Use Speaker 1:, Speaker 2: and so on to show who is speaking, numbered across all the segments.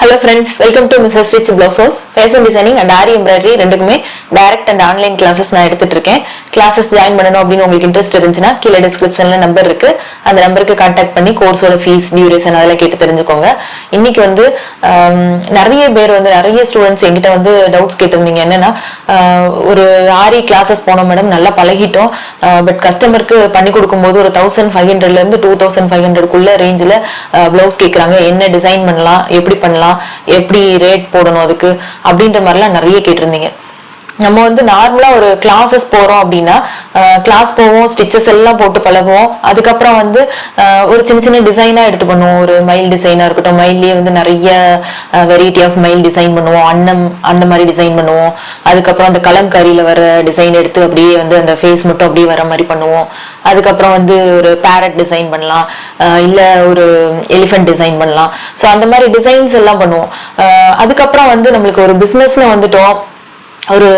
Speaker 1: Hello friends, welcome to Mrs. Stitch Blouse House. Fashion Designing and Aari Embroidery ரெண்டுக்குமே direct and online classes நான் எடுத்துட்டு இருக்கேன். Classes join பண்ணனும் அப்படினு உங்களுக்கு இன்ட்ரஸ்ட் இருந்துச்சுனா கீழ descriptionல நம்பர் இருக்கு. அந்த நம்பருக்கு கான்டாக்ட் பண்ணி கோர்ஸோட ஃபீஸ், டியூரேஷன் அதெல்லாம் கேட்டு தெரிஞ்சுக்கோங்க. இன்னைக்கு வந்து நிறைய பேர் வந்து நிறைய ஸ்டூடண்ட்ஸ் என்கிட்ட வந்து டவுட்ஸ் கேட்டிருந்தீங்க. என்னன்னா ஒரு ஆரி கிளாसेस போனோம் மேடம், நல்லா பழகிட்டோம். பட் கஸ்டமருக்கு பண்ணி கொடுக்கும்போது ஒரு 1500 ல இருந்து 2500 குள்ள ரேஞ்சில ப்ளவுஸ் கேக்குறாங்க. என்ன டிசைன் பண்ணலாம், எப்படி பண்ணலாம், எப்படி ரேட் போடணும் அதுக்கு அப்படின்ற மாதிரிலாம் நிறைய கேட்டிருந்தீங்க. நம்ம வந்து நார்மலா ஒரு கிளாஸஸ் போறோம் அப்படின்னா கிளாஸ் போவோம், ஸ்டிச்சஸ் எல்லாம் போட்டு பழகுவோம். அதுக்கப்புறம் வந்து ஒரு சின்ன சின்ன டிசைனா எடுத்து பண்ணுவோம். ஒரு மயில் டிசைனா இருக்கட்டும், மயிலே வந்து நிறைய வெரைட்டி ஆஃப் மயில் டிசைன் பண்ணுவோம், அன்னம் அந்த மாதிரி டிசைன் பண்ணுவோம். அதுக்கப்புறம் அந்த கலம்காரியில வர டிசைன் எடுத்து அப்படியே வந்து அந்த ஃபேஸ் மட்டும் அப்படியே வர மாதிரி பண்ணுவோம். அதுக்கப்புறம் வந்து ஒரு பேரட் டிசைன் பண்ணலாம், இல்ல ஒரு எலிஃபென்ட் டிசைன் பண்ணலாம். ஸோ அந்த மாதிரி டிசைன்ஸ் எல்லாம் பண்ணுவோம். அதுக்கப்புறம் வந்து நம்மளுக்கு ஒரு பிசினஸ்ல வந்துட்டோம், ஒரு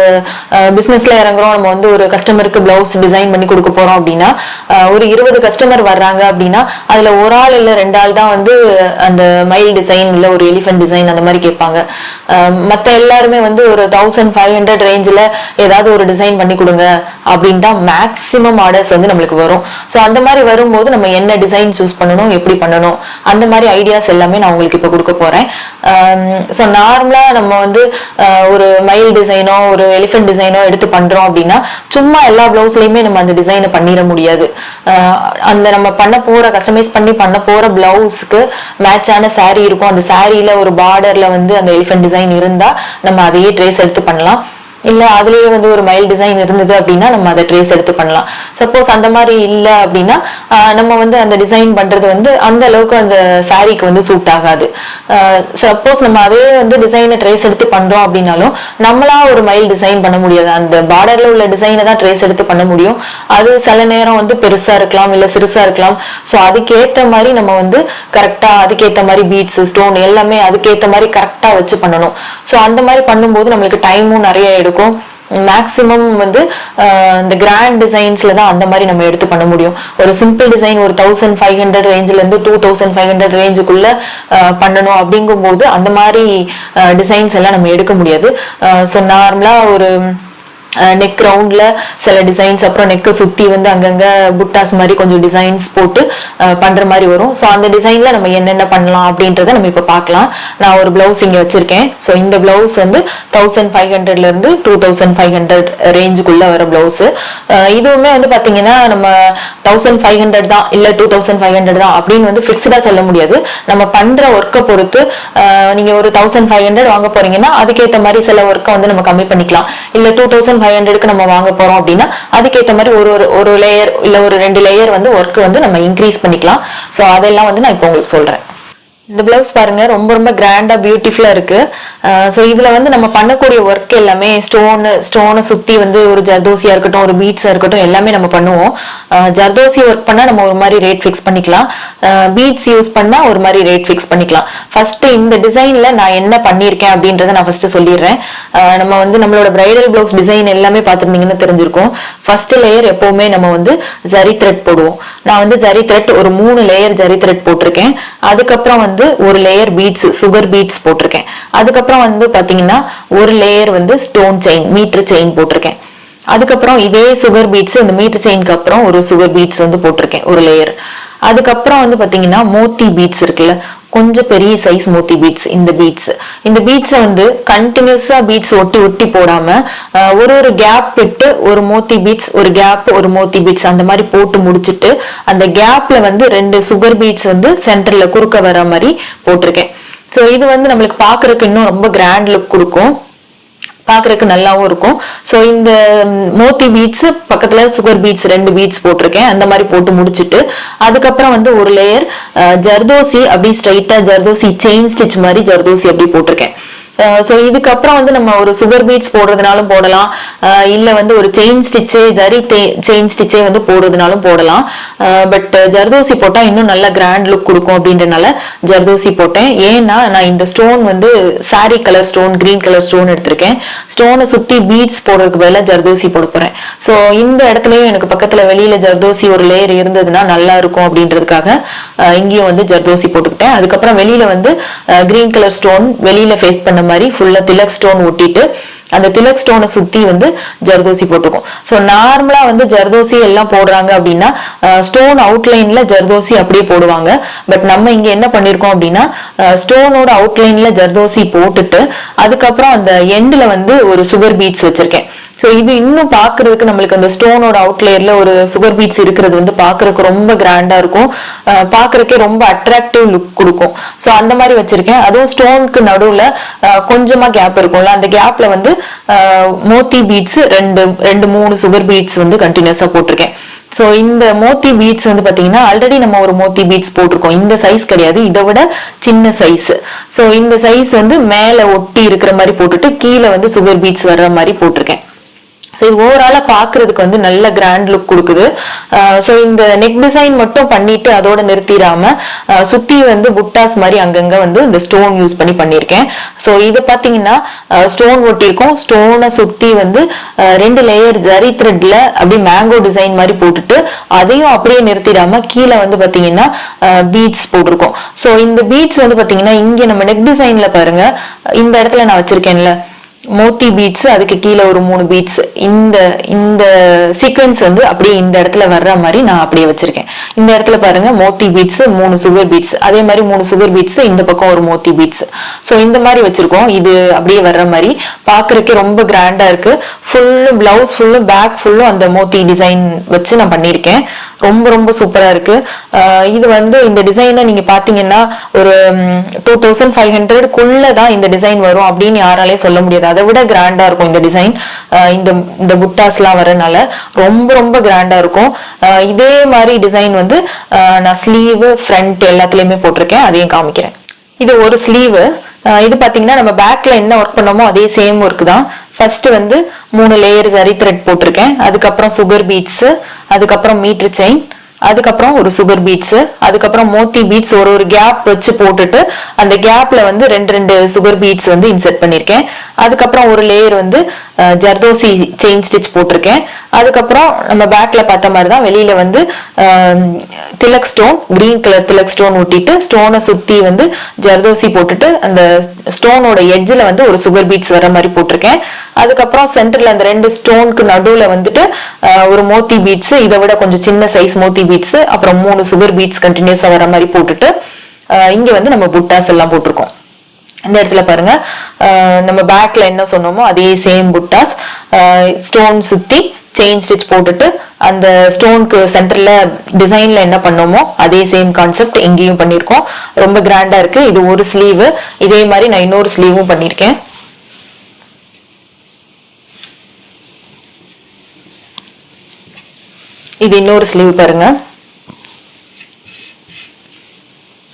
Speaker 1: பிசினஸ்ல இறங்குறோம், நம்ம வந்து ஒரு கஸ்டமருக்கு பிளவுஸ் டிசைன் பண்ணி கொடுக்க போறோம் அப்படின்னா ஒரு 20 கஸ்டமர் வர்றாங்க அப்படின்னா அதுல ஒரு ஆள் இல்ல 2 ஆள் தான் வந்து அந்த மயில் டிசைன் இல்ல ஒரு எலிஃபென்ட் டிசைன் அந்த மாதிரி கேட்பாங்க. மத்த எல்லாருமே வந்து ஒரு 1500 ரேஞ்சில ஏதாவது ஒரு டிசைன் பண்ணி கொடுங்க அப்படின்ட்டு மேக்சிமம் ஆர்டர்ஸ் வந்து நம்மளுக்கு வரும். ஸோ அந்த மாதிரி வரும்போது நம்ம என்ன டிசைன் சூஸ் பண்ணணும், எப்படி பண்ணணும், அந்த மாதிரி ஐடியாஸ் எல்லாமே நான் உங்களுக்கு இப்ப கொடுக்க போறேன். ஸோ நார்மலா நம்ம வந்து ஒரு மயில் டிசைனோ ஒரு எலிஃபென்ட் டிசைனோ எடுத்து பண்றோம் அப்படின்னா சும்மா எல்லா பிளவுஸ்லயுமே நம்ம அந்த டிசைனை பண்ணிட முடியாது. அந்த நம்ம பண்ண போற கஸ்டமைஸ் பண்ணி பண்ண போற பிளவுஸ்க்கு மேட்சான சாரீ இருக்கும். அந்த சாரீல ஒரு பார்டர்ல வந்து அந்த எலிஃபென்ட் டிசைன் இருந்தா நம்ம அதையே ட்ரேஸ் எடுத்து பண்ணலாம். இல்ல அதுலயே வந்து ஒரு மயில் டிசைன் இருந்தது அப்படின்னா நம்ம அதை ட்ரேஸ் எடுத்து பண்ணலாம். சப்போஸ் அந்த மாதிரி இல்ல அப்படின்னா நம்ம வந்து அந்த டிசைன் பண்றது வந்து அந்த அளவுக்கு அந்த சாரீக்கு வந்து சூட் ஆகாது. சப்போஸ் நம்ம அதே வந்து டிசைனை ட்ரேஸ் எடுத்து பண்றோம் அப்படின்னாலும் நம்மளா ஒரு மயில் டிசைன் பண்ண முடியாது. அந்த பார்டர்ல உள்ள டிசைனை தான் ட்ரேஸ் எடுத்து பண்ண முடியும். அது சில நேரம் வந்து பெருசா இருக்கலாம், இல்ல சிறுசா இருக்கலாம். ஸோ அதுக்கேற்ற மாதிரி நம்ம வந்து கரெக்டா அதுக்கேற்ற மாதிரி பீட்ஸ், ஸ்டோன் எல்லாமே அதுக்கேற்ற மாதிரி கரெக்டா வச்சு பண்ணணும். ஸோ அந்த மாதிரி பண்ணும்போது நம்மளுக்கு டைமும் நிறைய எடுக்கும். மேக்சிமம் வந்து இந்த கிராண்ட் டிசைன்ஸ்ல தான் அந்த மாதிரி நம்ம எடுத்து பண்ண முடியும். ஒரு சிம்பிள் டிசைன் ஒரு 1500 ரேஞ்சில இருந்து 2500 ரேஞ்சுக்குள்ள பண்ணணும் அப்படிங்கும் போது அந்த மாதிரி டிசைன்ஸ் எல்லாம் நம்ம எடுக்க முடியாது. ஸோ நார்மலா ஒரு நெக் ரவுண்ட்ல சில டிசைன்ஸ், அப்புறம் நெக்க சுத்தி வந்து அங்கங்க புட்டாஸ் மாதிரி கொஞ்சம் டிசைன்ஸ் போட்டு பண்ற மாதிரி வரும். ஸோ அந்த டிசைன்ல நம்ம என்னென்ன பண்ணலாம் அப்படின்றத நம்ம இப்ப பார்க்கலாம். நான் ஒரு பிளவுஸ் இங்க வச்சிருக்கேன். ஸோ இந்த பிளவுஸ் வந்து 1500 ல இருந்து 2500 ரேஞ்சுக்குள்ள வர பிளவுஸ். இதுவுமே வந்து பாத்தீங்கன்னா நம்ம 1500 தான் இல்ல 2500 தான் அப்படின்னு வந்து பிக்ஸ்டா சொல்ல முடியாது. நம்ம பண்ற ஒர்க்கை பொறுத்து நீங்க ஒரு 1500 வாங்க போறீங்கன்னா அதுக்கேற்ற மாதிரி சில ஒர்க்கை வந்து நம்ம கம்மி பண்ணிக்கலாம். இல்ல 2500க்கு நம்ம வாங்க போறோம் அப்படின்னா அதுக்கேற்ற மாதிரி ஒரு லேயர் இல்ல ஒரு 2 லேயர் வந்து ஒர்க் வந்து நம்ம இன்க்ரீஸ் பண்ணிக்கலாம். ஸோ அதெல்லாம் வந்து நான் இப்போ உங்களுக்கு சொல்றேன். இந்த பிளவுஸ் பாருங்க, ரொம்ப ரொம்ப கிராண்டா பியூட்டிஃபுல்லா இருக்கு. ஸோ இதுல வந்து நம்ம பண்ணக்கூடிய ஒர்க் எல்லாமே ஸ்டோனை சுத்தி வந்து ஒரு ஜர்தோசியா இருக்கட்டும், ஒரு பீட்ஸா இருக்கட்டும், எல்லாமே நம்ம பண்ணுவோம். ஜர்தோசி ஒர்க் பண்ணா நம்ம ஒரு மாதிரி ரேட் ஃபிக்ஸ் பண்ணிக்கலாம், பீட்ஸ் யூஸ் பண்ணா ஒரு மாதிரி ரேட் ஃபிக்ஸ் பண்ணிக்கலாம். ஃபர்ஸ்ட் இந்த டிசைன்ல நான் என்ன பண்ணிருக்கேன் அப்படின்றத நான் ஃபர்ஸ்ட் சொல்லிடுறேன். நம்ம வந்து நம்மளோட பிரைடல் பிளவுஸ் டிசைன் எல்லாமே பார்த்திருந்தீங்கன்னு தெரிஞ்சிருக்கும். ஃபர்ஸ்ட் லேயர் எப்பவுமே நம்ம வந்து ஜரி த்ரெட் போடுவோம். நான் வந்து ஜரி த்ரெட் ஒரு 3 லேயர் ஜரி த்ரெட் போட்டிருக்கேன். அதுக்கப்புறம் வந்து ஒரு லேயர் பீட்ஸ், சுகர் பீட்ஸ் போட்டிருக்கேன். அதுக்கப்புறம் வந்து பாத்தீங்கன்னா ஒரு லேயர் வந்து ஸ்டோன் செயின், மீட்டர் செயின் போட்டிருக்கேன். அதுக்கப்புறம் இதே சுகர் பீட்ஸ், இந்த மீட்டர் செயின்க்கு அப்புறம் ஒரு சுகர் பீட்ஸ் வந்து போட்டிருக்கேன் ஒரு லேயர். அதுக்கப்புறம் வந்து பாத்தீங்கன்னா மோத்தி பீட்ஸ் இருக்குல்ல, கொஞ்சம் பெரிய சைஸ் மோத்தி பீட்ஸ். இந்த பீட்ஸை வந்து கண்டினியூஸா பீட்ஸ் ஒட்டி ஒட்டி போடாம ஒரு கேப் விட்டு ஒரு மோத்தி பீட்ஸ், ஒரு கேப், ஒரு மோத்தி பீட்ஸ் அந்த மாதிரி போட்டு முடிச்சுட்டு அந்த கேப்ல வந்து 2 சுகர் பீட்ஸ் வந்து சென்டர்ல குறுக்க வர மாதிரி போட்டிருக்கேன். ஸோ இது வந்து நம்மளுக்கு பாக்குறதுக்கு இன்னும் ரொம்ப கிராண்ட் லுக் கொடுக்கும், பாக்குறதுக்கு நல்லாவும் இருக்கும். ஸோ இந்த மோத்தி பீட்ஸ் பக்கத்துல சுகர் பீட்ஸ் 2 பீட்ஸ் போட்டிருக்கேன். அந்த மாதிரி போட்டு முடிச்சுட்டு அதுக்கப்புறம் வந்து ஒரு லேயர் ஜர்தோசி அப்படி ஸ்ட்ரைட்டா ஜர்தோசி செயின் ஸ்டிச் மாதிரி ஜர்தோசி அப்படி போட்டிருக்கேன். ஸோ இதுக்கப்புறம் வந்து நம்ம ஒரு சுகர் பீட்ஸ் போடுறதுனாலும் போடலாம், இல்ல வந்து ஒரு செயின் ஸ்டிச்சே ஜரி செயின் ஸ்டிச்சே வந்து போடுறதுனாலும் போடலாம். பட் ஜர்தோசி போட்டா இன்னும் நல்ல கிராண்ட் லுக் கொடுக்கும் அப்படின்றனால ஜர்தோசி போட்டேன். ஏன்னா நான் இந்த ஸ்டோன் வந்து sorry colour stone, green colour stone எடுத்திருக்கேன். ஸ்டோனை சுத்தி பீட்ஸ் போடுறதுக்கு பதிலா ஜர்தோசி போட போறேன். ஸோ இந்த இடத்துலயும் எனக்கு பக்கத்துல வெளியில ஜர்தோசி ஒரு லேயர் இருந்ததுன்னா நல்லா இருக்கும் அப்படின்றதுக்காக இங்கேயும் வந்து ஜர்தோசி போட்டுக்கிட்டேன். அதுக்கப்புறம் வெளியில வந்து கிரீன் கலர் ஸ்டோன் வெளியில ஃபேஸ் பண்ண மாதிரி ஃபுல்லா திலக் ஸ்டோன் ஒட்டிட்டு அந்த திலக் ஸ்டோனை சுத்தி வந்து ஜர்தோசி போட்டிருக்கோம். ஸோ நார்மலா வந்து ஜர்தோசி எல்லாம் போடுறாங்க அப்படின்னா ஸ்டோன் அவுட்லைன்ல ஜர்தோசி அப்படியே போடுவாங்க. பட் நம்ம இங்க என்ன பண்ணிருக்கோம் அப்படின்னா ஸ்டோனோட அவுட்லைன்ல ஜர்தோசி போட்டுட்டு அதுக்கப்புறம் அந்த எண்ட்ல வந்து ஒரு சுகர் பீட்ஸ் வச்சிருக்கேன். ஸோ இது இன்னும் பாக்குறதுக்கு நம்மளுக்கு அந்த ஸ்டோனோட அவுட்லேயர்ல ஒரு சுகர் பீட்ஸ் இருக்கிறது வந்து பாக்குறதுக்கு ரொம்ப கிராண்டா இருக்கும், பாக்குறதுக்கே ரொம்ப அட்ராக்டிவ் லுக் கொடுக்கும். ஸோ அந்த மாதிரி வச்சிருக்கேன். அதுவும் ஸ்டோனுக்கு நடுவுல கொஞ்சமா கேப் இருக்கும்ல, அந்த கேப்ல வந்து மோத்தி பீட்ஸ் ரெண்டு மூணு சுகர் பீட்ஸ் வந்து கண்டினியூஸா போட்டிருக்கேன். ஸோ இந்த மோத்தி பீட்ஸ் வந்து பாத்தீங்கன்னா ஆல்ரெடி நம்ம ஒரு மோத்தி பீட்ஸ் போட்டிருக்கோம். இந்த சைஸ் கிடையாது, இதை விட சின்ன சைஸ். ஸோ இந்த சைஸ் வந்து மேல ஒட்டி இருக்கிற மாதிரி போட்டுட்டு கீழே வந்து சுகர் பீட்ஸ் வர்ற மாதிரி போட்டிருக்கேன். ஸோ இது ஓவராலா பாக்குறதுக்கு வந்து நல்ல கிராண்ட் லுக் கொடுக்குது. ஸோ இந்த நெக் டிசைன் மட்டும் பண்ணிட்டு அதோட நிறுத்திடாம சுத்தி வந்து புட்டாஸ் மாதிரி அங்கங்க வந்து இந்த ஸ்டோன் யூஸ் பண்ணி பண்ணியிருக்கேன். ஸோ இது பாத்தீங்கன்னா ஸ்டோன் ஒட்டியிருக்கோம். ஸ்டோனை சுத்தி வந்து 2 லேயர் ஜரி த்ரெட்ல அப்படியே மேங்கோ டிசைன் மாதிரி போட்டுட்டு அதையும் அப்படியே நிறுத்திடாம கீழே வந்து பாத்தீங்கன்னா பீட்ஸ் போட்டிருக்கோம். ஸோ இந்த பீட்ஸ் வந்து பாத்தீங்கன்னா இங்க நம்ம நெக் டிசைன்ல பாருங்க, இந்த இடத்துல நான் வச்சிருக்கேன்ல மோத்தி பீட்ஸ், அதுக்கு கீழே ஒரு 3 பீட்ஸ், இந்த சீக்வன்ஸ் வந்து அப்படியே இந்த இடத்துல வர்ற மாதிரி நான் அப்படியே வச்சிருக்கேன். இந்த இடத்துல பாருங்க மோத்தி பீட்ஸ் 3 சுகர் பீட்ஸ், அதே மாதிரி 3 சுகர் பீட்ஸ், இந்த பக்கம் ஒரு மோத்தி பீட்ஸ். ஸோ இந்த மாதிரி வச்சிருக்கோம். இது அப்படியே வர்ற மாதிரி பாக்குறதுக்கே ரொம்ப கிராண்டா இருக்கு. ஃபுல்லும் பிளவுஸ் ஃபுல்லும் பேக் ஃபுல்லும் அந்த மோத்தி டிசைன் வச்சு நான் பண்ணியிருக்கேன். ரொம்ப ரொம்ப சூப்பரா இருக்கு. இது வந்து இந்த டிசைனை நீங்க பாத்தீங்கன்னா ஒரு 2500 தான் இந்த டிசைன் வரும் அப்படின்னு யாராலே சொல்ல முடியாது. அதை விட கிராண்டா இருக்கும் இந்த டிசைன். இந்த புட்டாஸ் எல்லாம் வரனால ரொம்ப ரொம்ப கிராண்டா இருக்கும். இதே மாதிரி டிசைன் வந்து நான் ஸ்லீவ் ஃப்ரண்ட் எல்லாத்துலயுமே போட்டிருக்கேன், அதையும் காமிக்கிறேன். இது ஒரு ஸ்லீவ். இது பாத்தீங்கன்னா நம்ம பேக்ல என்ன ஒர்க் பண்ணோமோ அதே சேம் ஒர்க் தான். ஃபர்ஸ்ட் வந்து 3 லேயர் ஜரி த்ரெட் போட்டிருக்கேன், அதுக்கப்புறம் சுகர் பீட்ஸ், அதுக்கப்புறம் மீட்டர் செயின், அதுக்கப்புறம் ஒரு சுகர் பீட்ஸ், அதுக்கப்புறம் மோத்தி பீட்ஸ் ஒரு கேப் வச்சு போட்டுட்டு அந்த கேப்ல வந்து 2 சுகர் பீட்ஸ் வந்து இன்செர்ட் பண்ணிருக்கேன். அதுக்கப்புறம் ஒரு லேயர் வந்து ஜர்தோசி செயின் ஸ்டிச் போட்டிருக்கேன். அதுக்கப்புறம் நம்ம பேக்ல பார்த்த மாதிரி தான் வெளியில வந்து Tilak stone, green colour Tilak stone ஒட்டிட்டு ஸ்டோனை சுத்தி வந்து ஜர்தோசி போட்டுட்டு அந்த ஸ்டோனோட எட்ஜ்ல வந்து ஒரு சுகர் பீட்ஸ் வர மாதிரி போட்டிருக்கேன். அதுக்கப்புறம் சென்டர்ல அந்த 2 ஸ்டோனுக்கு நடுவுல வந்துட்டு ஒரு மோத்தி பீட்ஸ், இதை விட கொஞ்சம் சின்ன சைஸ் மோத்தி பீட்ஸ், அப்புறம் 3 சுகர் பீட்ஸ் கண்டினியூஸா வர மாதிரி போட்டுட்டு இங்க வந்து நம்ம புட்டாஸ் எல்லாம் போட்டிருக்கோம். இந்த இடத்துல பாருங்க நம்ம பேக்ல என்ன சொன்னோமோ அதே சேம் புட்டாஸ், ஸ்டோன் சுத்தி செயின் ஸ்டிச் போட்டுட்டு அந்த ஸ்டோனுக்கு சென்டர்ல டிசைன்ல என்ன பண்ணோமோ அதே சேம் கான்செப்ட் எங்கேயும் பண்ணிருக்கோம். ரொம்ப கிராண்டா இருக்கு. இது ஒரு ஸ்லீவ். இதே மாதிரி நான் இன்னொரு ஸ்லீவும் பண்ணிருக்கேன். இது இன்னொரு ஸ்லீவ் பாருங்க,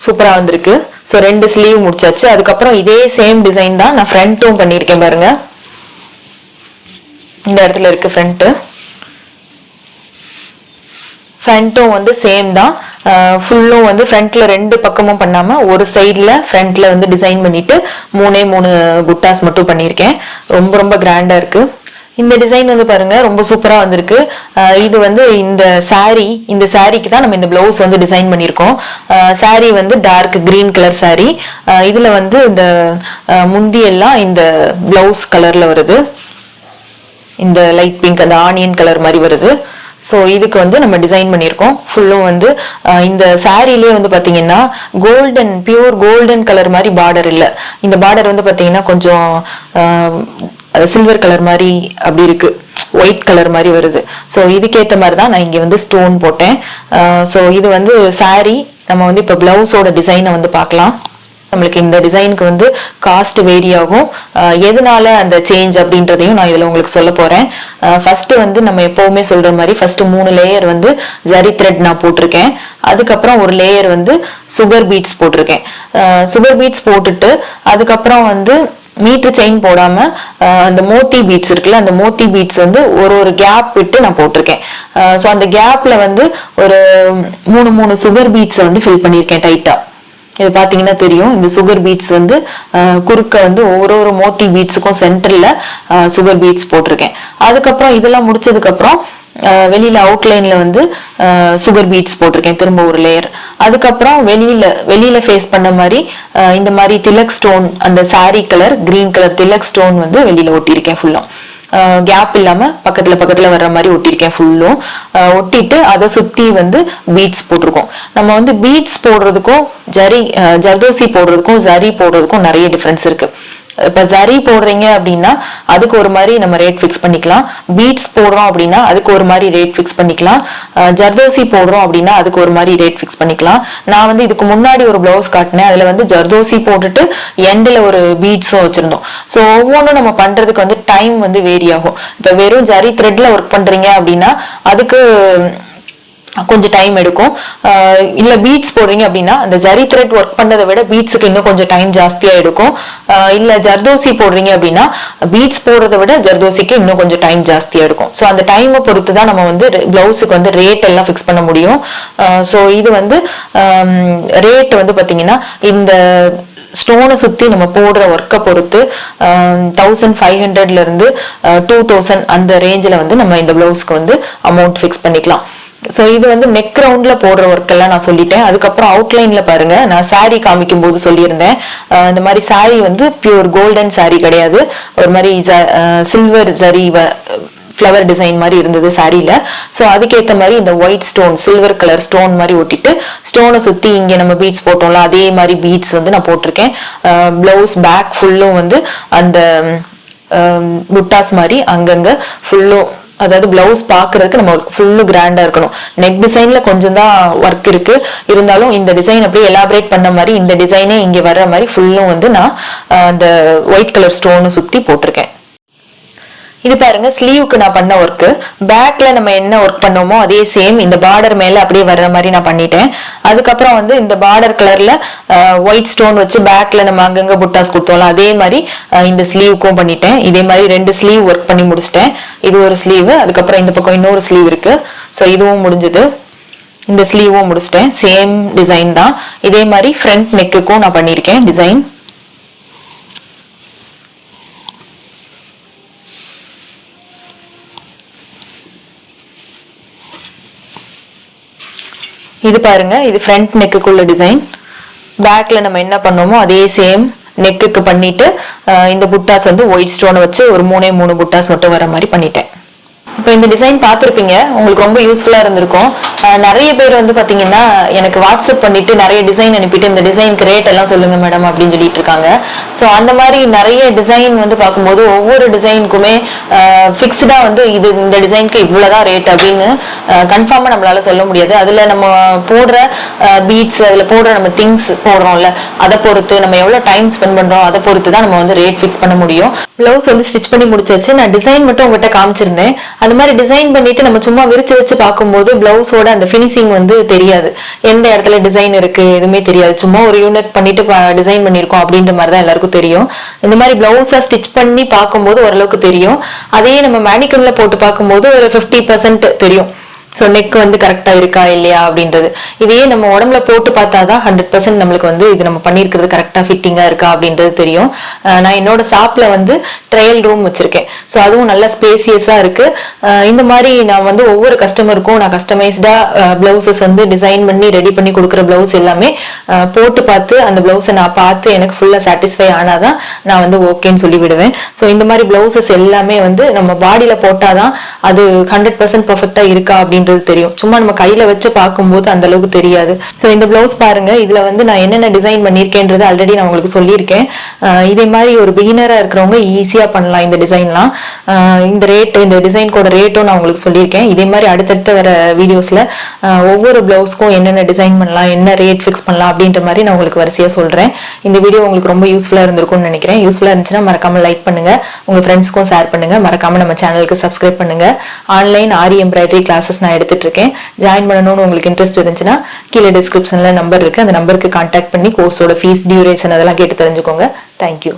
Speaker 1: சூப்பரா வந்திருக்கு. சோ 2 ஸ்லீவ் முடிச்சாச்சு. அதுக்கப்புறம் இதே சேம் டிசைன் தான் நான் ஃப்ரண்ட்டும் பண்ணிருக்கேன் பாருங்க. இந்த இடத்துல இருக்கு ஃப்ரண்ட்டும் வந்து சேம் தான். ஃபுல்லும் வந்து ஃப்ரண்ட்ல 2 பக்கமும் பண்ணாம ஒரு சைட்ல ஃப்ரண்ட்ல வந்து டிசைன் பண்ணிட்டு 3 புட்டாஸ் மட்டும் பண்ணிருக்கேன். ரொம்ப ரொம்ப கிராண்டா இருக்கு. இந்த டிசைன் வந்து பாருங்க ரொம்ப சூப்பரா வந்திருக்கு. இது வந்து இந்த சாரிக்கு தான் நம்ம இந்த பிளவுஸ் வந்து டிசைன் பண்ணிருக்கோம். சாரி வந்து டார்க் கிரீன் கலர் சாரி. இதுல வந்து இந்த முந்தி எல்லாம் இந்த பிளவுஸ் கலர்ல வருது, இந்த லைட் பிங்க் அந்த ஆனியன் கலர் மாதிரி வருது. ஸோ இதுக்கு வந்து நம்ம டிசைன் பண்ணியிருக்கோம். ஃபுல்லும் வந்து இந்த சாரிலே வந்து பார்த்தீங்கன்னா பியூர் கோல்டன் கலர் மாதிரி பார்டர் இல்லை. இந்த பார்டர் வந்து பார்த்தீங்கன்னா கொஞ்சம் சில்வர் கலர் மாதிரி அப்படி இருக்கு, ஒயிட் கலர் மாதிரி வருது. ஸோ இதுக்கேற்ற மாதிரி தான் நான் இங்கே வந்து ஸ்டோன் போட்டேன். ஸோ இது வந்து சாரி. நம்ம வந்து இப்போ பிளவுஸோட டிசைனை வந்து பார்க்கலாம். நம்மளுக்கு இந்த டிசைனுக்கு வந்து காஸ்ட் வேரி ஆகும். எதனால அந்த சேஞ்ச் அப்படின்றதையும் நான் இதுல உங்களுக்கு சொல்ல போறேன். ஃபர்ஸ்ட் வந்து நம்ம எப்பவுமே சொல்ற மாதிரி ஃபர்ஸ்ட் 3 லேயர் வந்து ஜரி த்ரெட் நான் போட்டிருக்கேன். அதுக்கப்புறம் ஒரு லேயர் வந்து சுகர் பீட்ஸ் போட்டிருக்கேன். சுகர் பீட்ஸ் போட்டுட்டு அதுக்கப்புறம் வந்து மீட்டர் செயின் போடாம அந்த மோத்தி பீட்ஸ் இருக்குல்ல, அந்த மோத்தி பீட்ஸ் வந்து ஒரு கேப் விட்டு நான் போட்டிருக்கேன். ஸோ அந்த கேப்ல வந்து ஒரு 3 சுகர் பீட்ஸை வந்து ஃபில் பண்ணியிருக்கேன் டைட்டா. இது பாத்தீங்கன்னா தெரியும். இந்த சுகர் பீட்ஸ் வந்து குறுக்க வந்து ஒரு மோத்தி பீட்ஸுக்கும் சென்டர்ல சுகர் பீட்ஸ் போட்டிருக்கேன். அதுக்கப்புறம் இதெல்லாம் முடிச்சதுக்கு அப்புறம் வெளியில அவுட்லைன்ல வந்து சுகர் பீட்ஸ் போட்டிருக்கேன், திரும்ப ஒரு லேயர். அதுக்கப்புறம் வெளியில ஃபேஸ் பண்ண மாதிரி இந்த மாதிரி திலக் ஸ்டோன், அந்த sorry colour green colour Tilak stone வந்து வெளியில ஒட்டியிருக்கேன். ஃபுல்லும் கேப் இல்லாம பக்கத்துல வர்ற மாதிரி ஒட்டியிருக்கேன். ஃபுல்லும் ஒட்டிட்டு அதை சுத்தி வந்து பீட்ஸ் போட்டிருக்கோம். நம்ம வந்து பீட்ஸ் போடுறதுக்கும் ஜர்தோசி போடுறதுக்கும் ஜரி போடுறதுக்கும் நிறைய டிஃபரன்ஸ் இருக்கு. இப்ப ஜரி போடுறீங்க அப்படின்னா அதுக்கு ஒரு மாதிரி நம்ம ரேட் ஃபிக்ஸ் பண்ணிக்கலாம். பீட்ஸ் போடுறோம் அப்படின்னா அதுக்கு ஒரு மாதிரி ரேட் ஃபிக்ஸ் பண்ணிக்கலாம். ஜர்தோசி போடுறோம் அப்படின்னா அதுக்கு ஒரு மாதிரி ரேட் ஃபிக்ஸ் பண்ணிக்கலாம். நான் வந்து இதுக்கு முன்னாடி ஒரு பிளவுஸ் காட்டினேன். அதுல வந்து ஜர்தோசி போட்டுட்டு எண்ட்ல ஒரு பீட்ஸும் வச்சிருந்தோம். ஸோ ஒவ்வொன்றும் நம்ம பண்றதுக்கு வந்து டைம் வந்து வேரி ஆகும். இப்ப வெறும் ஜரி த்ரெட்ல ஒர்க் பண்றீங்க அப்படின்னா அதுக்கு கொஞ்சம் டைம் எடுக்கும். இல்ல பீட்ஸ் போடுறீங்க அப்படின்னா அந்த ஜரி த்ரெட் ஒர்க் பண்ணதை விட பீட்ஸுக்கு இன்னும் கொஞ்சம் டைம் ஜாஸ்தியா எடுக்கும். இல்ல ஜர்தோசி போடுறீங்க அப்படின்னா பீட்ஸ் போடுறதை விட ஜர்தோசிக்கு இன்னும் கொஞ்சம் டைம் ஜாஸ்தியா எடுக்கும். ஸோ அந்த டைமை பொறுத்து தான் நம்ம வந்து பிளவுஸுக்கு வந்து ரேட் எல்லாம் ஃபிக்ஸ் பண்ண முடியும். ஸோ இது வந்து ரேட் வந்து பாத்தீங்கன்னா இந்த ஸ்டோனை சுத்தி நம்ம போடுற ஒர்க்கை பொறுத்து 1500 இருந்து 2000 அந்த ரேஞ்சில் வந்து நம்ம இந்த பிளவுஸ்க்கு வந்து அமௌண்ட் ஃபிக்ஸ் பண்ணிக்கலாம். ஸோ இது வந்து நெக் ரவுண்ட்ல போடுற ஒர்க் எல்லாம் நான் சொல்லிட்டேன். அதுக்கப்புறம் அவுட்லைன்ல பாருங்க, நான் சாரி காமிக்கும் போது சொல்லியிருந்தேன். இந்த மாதிரி சாரி வந்து பியூர் கோல்டன் சாரி கிடையாது, ஒரு மாதிரி சில்வர் ஜரி ஃப்ளவர் டிசைன் மாதிரி இருந்தது சாரியில. ஸோ அதுக்கேற்ற மாதிரி இந்த white stone silver colour stone மாதிரி ஒட்டிட்டு ஸ்டோனை சுத்தி இங்க நம்ம பீட்ஸ் போட்டோம்ல அதே மாதிரி பீட்ஸ் வந்து நான் போட்டிருக்கேன். பிளவுஸ் பேக் ஃபுல்லும் வந்து அந்த புட்டாஸ் மாதிரி அங்கங்க ஃபுல்லும், அதாவது பிளவுஸ் பாக்குறதுக்கு நம்ம ஃபுல்லு கிராண்டா இருக்கணும். நெக் டிசைன்ல கொஞ்சம் தான் ஒர்க் இருக்கு, இருந்தாலும் இந்த டிசைன் அப்படியே எலாபரேட் பண்ண மாதிரி இந்த டிசைனே இங்க வர்ற மாதிரி ஃபுல்லும் வந்து நான் அந்த ஒயிட் கலர் ஸ்டோன் சுத்தி போட்டிருக்கேன். இது பாருங்க ஸ்லீவுக்கு நான் பண்ண ஒர்க்கு. பேக்ல நம்ம என்ன ஒர்க் பண்ணோமோ அதே சேம் இந்த பார்டர் மேல அப்படியே வர்ற மாதிரி நான் பண்ணிட்டேன். அதுக்கப்புறம் வந்து இந்த பார்டர் கலர்ல ஒயிட் ஸ்டோன் வச்சு பேக்ல நம்ம அங்கங்க புட்டாஸ் கொடுத்தோம்ல அதே மாதிரி இந்த ஸ்லீவுக்கும் பண்ணிட்டேன். இதே மாதிரி 2 ஸ்லீவ் ஒர்க் பண்ணி முடிச்சிட்டேன். இது ஒரு ஸ்லீவ், அதுக்கப்புறம் இந்த பக்கம் இன்னொரு ஸ்லீவ் இருக்கு. ஸோ இதுவும் முடிஞ்சது. இந்த ஸ்லீவும் முடிச்சிட்டேன். சேம் டிசைன் தான். இதே மாதிரி ஃப்ரண்ட் நெக்குக்கும் நான் பண்ணியிருக்கேன் டிசைன். இது பாருங்க, இது ஃப்ரண்ட் நெக்குக்குள்ள டிசைன். பேக்ல நம்ம என்ன பண்ணோமோ அதே சேம் நெக்குக்கு பண்ணிட்டு இந்த புட்டாஸ் வந்து ஒயிட் ஸ்டோனை வச்சு ஒரு 3 புட்டாஸ் மட்டும் வர மாதிரி பண்ணிட்டேன். இப்போ இந்த டிசைன் பார்த்துருப்பீங்க, உங்களுக்கு ரொம்ப யூஸ்ஃபுல்லா இருந்திருக்கும். நிறைய பேர் வந்து பாத்தீங்கன்னா எனக்கு வாட்ஸ்அப் பண்ணிட்டு நிறைய டிசைன் அனுப்பிட்டு இந்த டிசைனுக்கு ரேட் எல்லாம் சொல்லுங்க மேடம் அப்படின்னு சொல்லிட்டு இருக்காங்க. ஸோ அந்த மாதிரி நிறைய டிசைன் வந்து பார்க்கும்போது ஒவ்வொரு டிசைனுக்குமே ஃபிக்ஸ்டா வந்து இது இந்த டிசைனுக்கு இவ்வளவுதான் ரேட் அப்படின்னு கன்ஃபார்மா நம்மளால சொல்ல முடியாது. அதுல நம்ம போடுற பீட்ஸ், அதுல போடுற நம்ம திங்ஸ் போடுறோம்ல அதை பொறுத்து, நம்ம எவ்வளவு டைம் ஸ்பெண்ட் பண்றோம் அதை பொறுத்து தான் நம்ம வந்து ரேட் ஃபிக்ஸ் பண்ண முடியும். பிளவுஸ் வந்து ஸ்டிச் பண்ணி முடிச்சாச்சு. நான் டிசைன் மட்டும் உங்ககிட்ட காமிச்சிருந்தேன். அந்த மாதிரி டிசைன் பண்ணிட்டு நம்ம சும்மா விரிச்சு வச்சு பார்க்கும்போது பிளவுஸோட அந்த பினிஷிங் வந்து தெரியாது. எந்த இடத்துல டிசைன் இருக்கு எதுவுமே தெரியாது. சும்மா ஒரு யூனிட் பண்ணிட்டு டிசைன் பண்ணிருக்கோம் அப்படின்ற மாதிரி தான் எல்லாருக்கும் தெரியும். இந்த மாதிரி பிளவுஸா ஸ்டிச் பண்ணி பார்க்கும்போது ஓரளவுக்கு தெரியும். அதே நம்ம மேனிகன்ல போட்டு பார்க்கும்போது ஒரு 50% தெரியும். ஸோ நெக் வந்து கரெக்டா இருக்கா இல்லையா அப்படின்றது. இதையே நம்ம உடம்புல போட்டு பார்த்தாதான் 100% நம்மளுக்கு வந்து இது நம்ம பண்ணிருக்கிறது கரெக்டா ஃபிட்டிங்கா இருக்கா அப்படின்றது தெரியும். நான் என்னோட ஷாப்ல வந்து ட்ரையல் ரூம் வச்சிருக்கேன். ஸோ அதுவும் நல்ல ஸ்பேசியஸா இருக்கு. இந்த மாதிரி நான் வந்து ஒவ்வொரு கஸ்டமருக்கும் நான் கஸ்டமைஸ்டா பிளவுசஸ் வந்து டிசைன் பண்ணி ரெடி பண்ணி கொடுக்குற பிளவுஸ் எல்லாமே போட்டு பார்த்து அந்த பிளவுஸை நான் பார்த்து எனக்கு ஃபுல்லா சாட்டிஸ்ஃபை ஆனாதான் நான் வந்து ஓகேன்னு சொல்லி விடுவேன். ஸோ இந்த மாதிரி பிளவுசஸ் எல்லாமே வந்து நம்ம பாடியில போட்டாதான் அது 100% பெர்ஃபெக்டா இருக்கா அப்படின்னு தெரியும். சும்மா நம்ம கையில வச்சு பார்க்கும்போது அந்த அளவுக்கு தெரியாது. சோ இந்த பிளவுஸ் பாருங்க, இதுல வந்து நான் என்னென்ன டிசைன் பண்ணிருக்கேன்றது ஆல்ரெடி நான் உங்களுக்கு சொல்லியிருக்கேன். இதே மாதிரி ஒரு பிகினரா இருக்கிறவங்க ஈஸியா பண்ணலாம் இந்த டிசைன்லாம். இந்த ரேட், இந்த டிசைன் கோட ரேட்டும் நான் உங்களுக்கு சொல்லியிருக்கேன். இதே மாதிரி அடுத்தடுத்த வர வீடியோஸ்ல ஒவ்வொரு பிளவுஸ்க்கும் என்னென்ன டிசைன் பண்ணலாம், என்ன ரேட் ஃபிக்ஸ் பண்ணலாம் அப்படின்ற மாதிரி நான் உங்களுக்கு வரிசையா சொல்றேன். இந்த வீடியோ உங்களுக்கு ரொம்ப யூஸ்ஃபுல்லா இருந்திருக்கும்னு நினைக்கிறேன். யூஸ்ஃபுல்லா இருந்துச்சுன்னா மறக்காம லைக் பண்ணுங்க, உங்க ஃப்ரெண்ட்ஸ்க்கும் ஷேர் பண்ணுங்க, மறக்காம நம்ம சேனலுக்கு சப்ஸ்கிரைப் பண்ணுங்க. ஆன்லைன் ஆரி எம்ப்ராய்டரி கிளாஸஸ் நான் எடுத்துட்டு இருக்கேன். ஜாயின் பண்ணணும்னு உங்களுக்கு இன்ட்ரெஸ்ட் இருந்துச்சுன்னா கீழே டிஸ்கிரிப்ஷன்ல நம்பர் இருக்கு, அந்த நம்பருக்கு கான்டாக்ட் பண்ணி கோர்ஸோட ஃபீஸ், டியூரேஷன் அதெல்லாம் கேட்டு தெரிஞ்சுக்கோங்க. தேங்க்யூ.